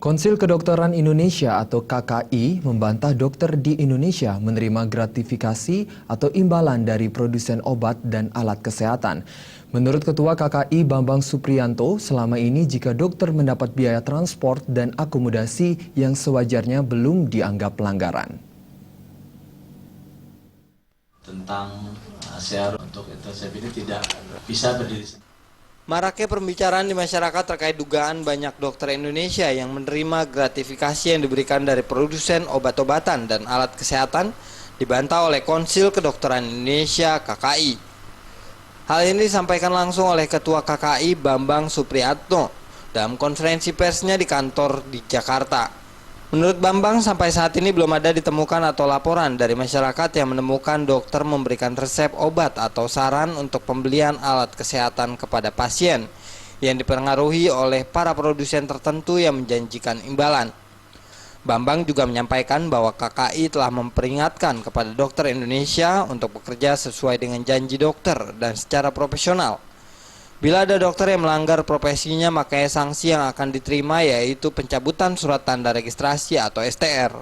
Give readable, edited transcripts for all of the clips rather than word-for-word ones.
Konsil Kedokteran Indonesia atau KKI membantah dokter di Indonesia menerima gratifikasi atau imbalan dari produsen obat dan alat kesehatan. Menurut Ketua KKI Bambang Supriyanto, selama ini jika dokter mendapat biaya transport dan akomodasi yang sewajarnya belum dianggap pelanggaran. Tentang share untuk itu saya pikir tidak bisa berdiri sendiri. Maraknya pembicaraan di masyarakat terkait dugaan banyak dokter Indonesia yang menerima gratifikasi yang diberikan dari produsen obat-obatan dan alat kesehatan dibantah oleh Konsil Kedokteran Indonesia KKI. Hal ini disampaikan langsung oleh Ketua KKI Bambang Supriyanto dalam konferensi persnya di kantor di Jakarta. Menurut Bambang, sampai saat ini belum ada ditemukan atau laporan dari masyarakat yang menemukan dokter memberikan resep obat atau saran untuk pembelian alat kesehatan kepada pasien yang dipengaruhi oleh para produsen tertentu yang menjanjikan imbalan. Bambang juga menyampaikan bahwa KKI telah memperingatkan kepada dokter Indonesia untuk bekerja sesuai dengan janji dokter dan secara profesional. Bila ada dokter yang melanggar profesinya, maka sanksi yang akan diterima yaitu pencabutan surat tanda registrasi atau STR.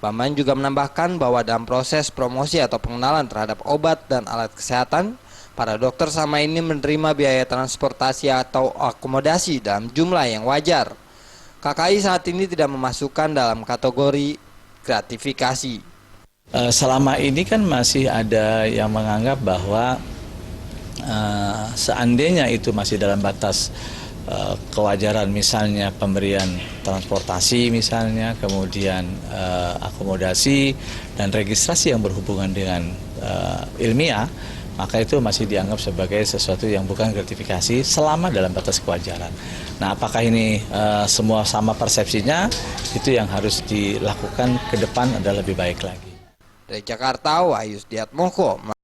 Bambang juga menambahkan bahwa dalam proses promosi atau pengenalan terhadap obat dan alat kesehatan, para dokter sama ini menerima biaya transportasi atau akomodasi dalam jumlah yang wajar. KKI saat ini tidak memasukkan dalam kategori gratifikasi. Selama ini kan masih ada yang menganggap bahwa seandainya itu masih dalam batas kewajaran, misalnya pemberian transportasi misalnya, kemudian akomodasi dan registrasi yang berhubungan dengan ilmiah, maka itu masih dianggap sebagai sesuatu yang bukan gratifikasi selama dalam batas kewajaran. Nah, apakah ini semua sama persepsinya? Itu yang harus dilakukan ke depan adalah lebih baik lagi. Dari Jakarta, Wahyu Setiatmoko.